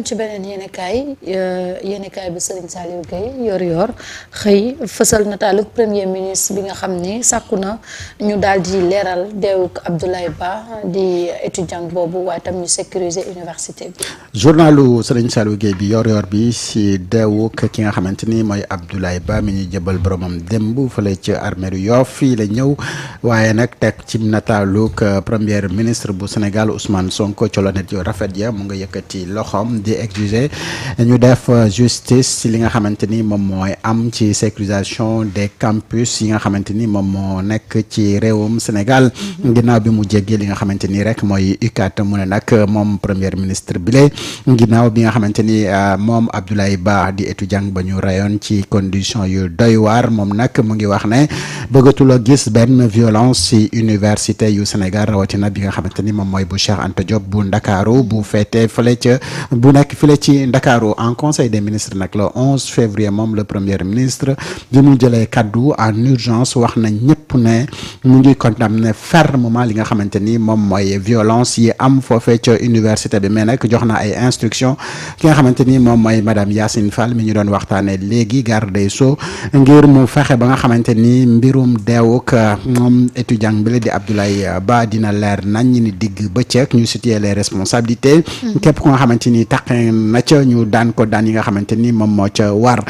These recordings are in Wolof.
ci beneen yéenekaay bi Serigne Saliou Gueye yor xëy fësal nataalu premier ministre bi nga xam ni sàkku na ñu daal di leeral deewuk Abdoulaye Ba di étudiant boobu waaye tam ñu sécuriser université bi. journalu Serigne Saliou Gueye bi yor bi si deewuk ki nga xamante ni mooy Abdoulaye Ba mi ñuy jëbal boromam démb fële ci armeeru Yoff fii la ñëw waaye nag teg ci nataaluk premier ministre bu Sénégal Ousmane Sonko colonet yu rafet ya mu nga yëkkati loxoom. di exiger ñu def justice ci li nga xamante ni moom mooy am ci sécurisation des campus yi nga xamante ni moom moo nekk ci réewum Sénégal ginnaaw bi mu jéggee li nga xamante ni rek mooy UCAD mu ne nag moom premier ministre bi lay ginnaaw bi nga xamante ni moom Abdoulaye Ba di étudiant ba ñu rayoon ci condition yu doy waar moom nag mu ngi wax ne bëggatul a gis benn violence ci université yu Sénégal rawatina bi nga xamante ni moom mooy bu Cheikh Anta Diop bu Ndakaaru bu feete fële ca bu nekk file ci Ndakaaru en conseil des ministres nag le 11 février moom le premier ministre bi mu jëlee kaddu en urgence wax na ñëpp ne mu ngi condamné fermement li nga xamante ni moom mooy violence yi am foofee ca université bi mais nag jox na ay instructions ki nga xamante ni moom mooy madame Yacine Fall mi ñu doon waxtaanee léegi garde des Sceaux ngir mu fexe ba nga xamante ni mbirum deewuk moom étudiant bi la di Abdoulaye Ba dina leer nañ ni digg bëccëg ñu situer les responsabilités képp ku nga xamante ni taqe na ca ñu daan ko daan yi nga xamante ni moom moo ca war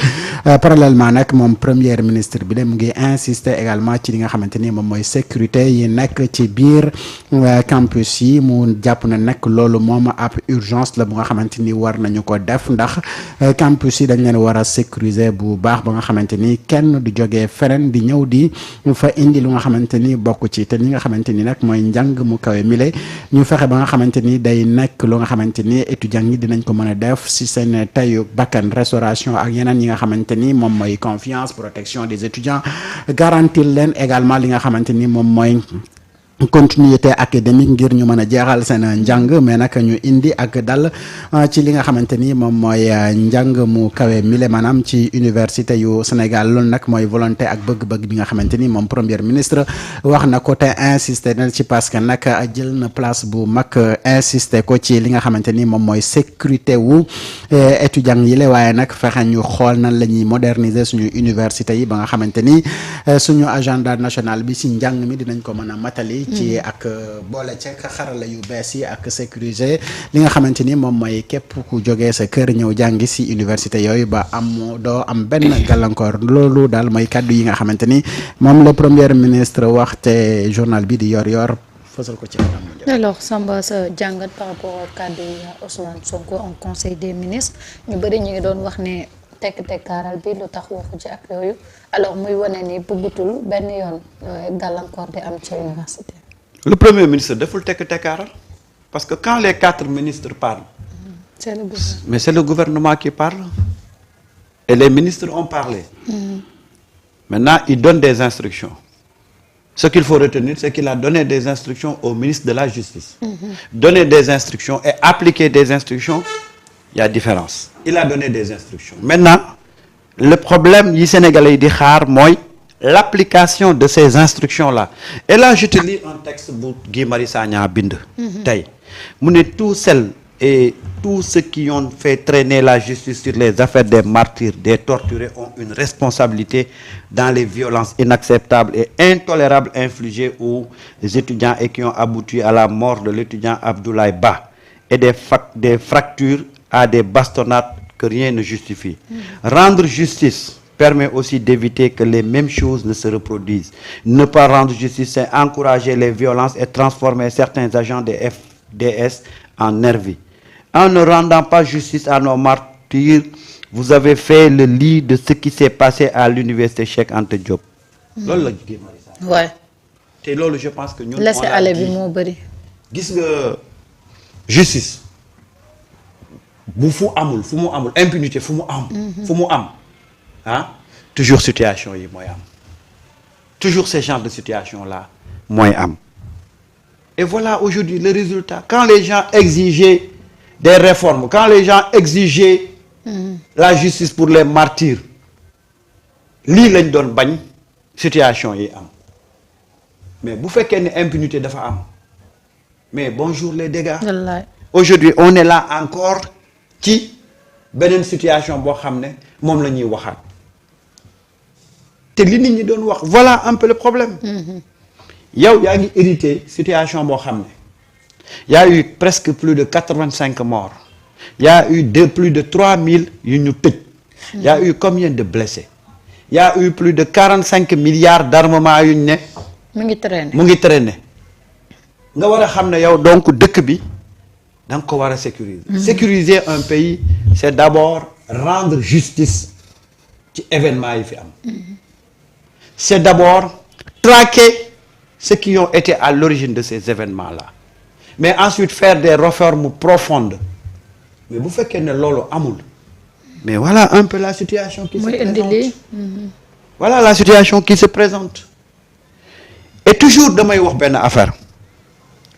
parallèlement nag moom premier ministre bi de mu ngi insister également ci li nga xamante ni moom mooy sécurité yi nekk ci biir campus yi mu jàpp na nag loolu moom ab urgence la bu nga xamante ni war nañu ko def ndax campus yi dañ leen war a sécuriser bu baax ba nga xamante ni kenn du jógee feneen di ñëw di fa indi lu nga xamante ni bokk ci te li nga xamante ni nag mooy njàng mu kawe mile ñu fexe ba nga xamante ni day nekk lu nga xamante ni étudiants yi dinañ ko mën a def si seen tayu bakkan restauration ak yeneen yi nga xamante ni moom mooy confiance protection des étudiants garantir leen également li nga xamante ni moom mooy continuité académique ngir ñu mën a jeexal seen njàng mais nag ñu indi ak dal ci li nga xamante ni moom mooy njàng mu kawe mile maanaam ci université yu Sénégal loolu nag mooy volonté ak bëgg-bëgg bi nga xamante ni moom premier ministre wax na ko te insisté na ci parce que nag jël na place bu mag insisté ko ci li nga xamante ni moom mooy sécurité wu étudiants yi la waaye nag fexe ñu xool nan la ñuy moderniser suñu université yi ba nga xamante ni suñu agenda national bi si njàng mi dinañ ko mën a matali ci ak boole ceeg xarala yu bees yi ak sécuriser li nga xamante ni moom mooy képp ku jógee sa kër ñëw jàngi si université yooyu ba doo am benn gàllankoor loolu daal mooy kàddu yi nga xamante ni moom la premier ministre wax te journal bi di yor fësal ko ci alors Samba sa jàngat par rapport ak kàddu yi Ousmane Sonko en conseil des ministres ñu bëri ñu ngi doon wax ne tekkaaral bi lu tax waxu ci ak yooyu alors muy wane ni bëggatul benn yoon gàllankoor di am ci université. Le premier ministre deful tekkaaral parce que quand les 4 ministres parlent. C'est le gouvernement. Mais c'est le gouvernement qui parle et les ministres ont parlé. Maintenant il donne des instructions. Ce qu'il faut retenir, c'est qu'il a donné des instructions au ministre de la Justice. Donner des instructions et appliquer des instructions, il y a différence. Il a donné des instructions. Maintenant, le problème yi Sénégalais yi di xaar mooy l'application de ces instructions-là. Et là, je te lis un texte bu Guy Marius Sagna bind. Tey mu ne tous ceux qui ont fait traîner la justice sur les affaires des martyrs, des torturés ont une responsabilité dans les violences inacceptables et intolérables infligées aux étudiants et qui ont abouti à la mort de l'étudiant Abdoulaye Ba et des fractures à des bastonnades que rien ne justifie. Rendre justice permet aussi d'éviter que les mêmes choses ne se reproduisent. Ne pas rendre justice, c'est encourager les violences et transformer certains agents des FDS en nervis. En ne rendant pas justice à nos martyrs, vous avez fait le lit de ce qui s'est passé à l'université Cheikh Anta Diop. loolu la Guy Marius Sagna. Ouais. te loolu je pense que ñun. laisser aller bi moo bëri. gis nga justice bu fu amul impunité fu mu am ah toujours situation yi mooy am toujours ces genres de situation là mooy am et voilà aujourd'hui le résultat quand les gens exigeaient des réformes quand les gens exigeaient la justice pour les martyrs lii lañ doon bañ situation yi am mais bu fekkee ne impunité dafa am mais bonjour les dégâts. Aujourd'hui on est là encore ci beneen situation boo xam ne moom la ñuy waxaat te li nit ñi doon wax voilà un peu le problème. yow yaa ngi hérité situation boo xam ne y a eu presque plus de 85 morts y a eu plus de 3000 yu ñu tëj. y a eu combien de blessés y a eu plus de 45 milliards d'armement yu ñu ne. mu ngi traîner nga war a xam ne yow donc dëkk bi da nga ko war a sécuriser. sécuriser un pays c'est d'abord rendre justice ci événement yi fi am. c'est d'abord traquer ceux qui ont été à l'origine de ces événements-là mais ensuite faire des réformes profondes mais bu fekkee ne loolu amul mais voilà un peu la situation qui se présente. Voilà la situation qui se présente et toujours damay wax benn affaire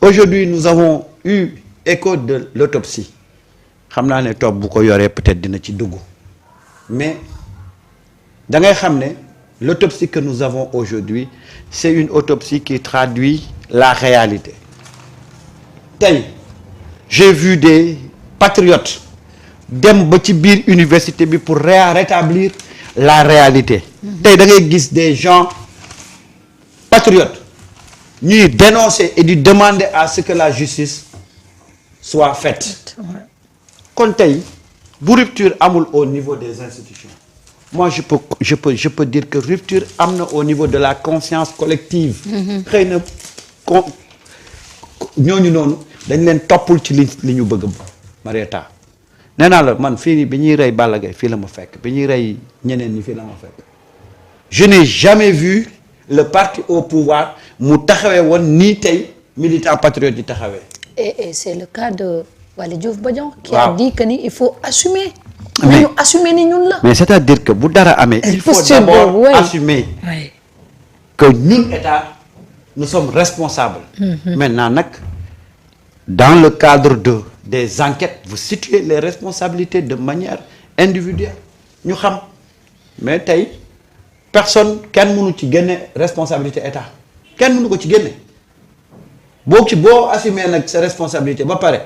aujourd'hui nous avons eu écho de l'autopsie xam naa ne toog bu ko yoree peut-être dina ci dugg mais da ngay xam ne l'autopsie que nous avons aujourd'hui c'est une autopsie qui traduit la réalité tey j'ai vu des patriotes dem ba ci biir université bi pour rétablir la réalité tey da ngay gis des gens patriotes ñuy dénoncer et di demander à ce que la justice soit faite kon tey bu rupture amul au niveau des institutions moi je peux dire que rupture am na au niveau de la conscience collective xëy na ñooñu noonu dañ leen toppul ci li ñu bëgg Marieta nee naa la man fii bi ñuy rey Balla Gaye fii la ma fekk bi ñuy rey ñeneen ñi fii la ma fekk je n'ai jamais vu le parti au pouvoir mu taxawee woon nii tey militant patriote yi taxawee et c'est le cas de Waly Diouf Bodian qui a dit que ni il faut assumer nañu assumer ni ñun la mais c'est-à-dire que bu dara amee il faut d'abord assumer que ñun État nous sommes responsables maintenant nag dans le cadre des enquêtes vous situez les responsabilités de manière individuelle ñu xam mais tey personne kenn mënu ci génne responsabilité État kenn mënu ko ci génne boo assumer nag sa responsabilité ba pare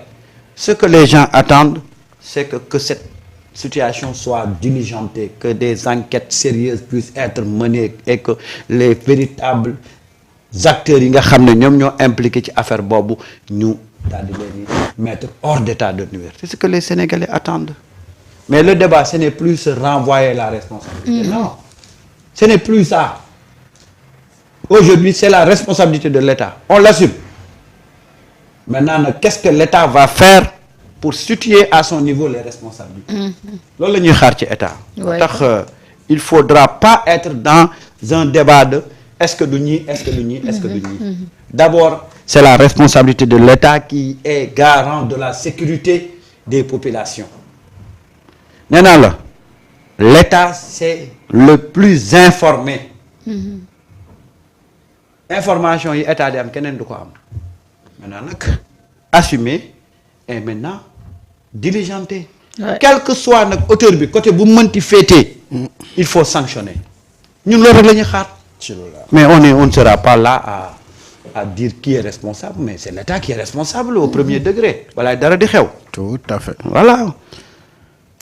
ce que les gens attendent c'est que cette situation soit diligentée que des enquêtes sérieuses puissent être menées et que les véritables acteurs yi nga xam ne ñoom ñoo impliqué ci affaire boobu ñu daal di leen mettre hors d'état de nuire c'est ce que les Sénégalais attendent mais le débat ce n'est plus se renvoyer la responsabilité non ce n'est plus ça aujourd'hui c'est la responsabilité de l'État on l'assume maintenant nag qu'est-ce que l'État va faire pour situer à son niveau les responsabilités loolu la ñuy xaar ci État tax il faudra pas être dans un débat de est-ce que du ñii est-ce que du ñii est-ce que du ñii d'abord c'est la responsabilité de l'État qui est garant de la sécurité des populations nee naa la l'État c'est le plus informé information yi État di am keneen du ko am maintenant nag assumer et maintenant diligenter quel que soit nag auteur bi côté bu mënti féetee il faut sanctionner ñun loolu rek la ñuy xaar mais on ne sera pas là à dire qui est responsable mais c'est l'État qui est responsable au premier degré wala dara di xew tout à fait voilà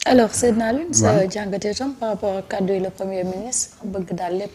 alors Seydina Alioune sa jàngatee tam par rapport ak kàddu yi le premier ministre bëgg daal lépp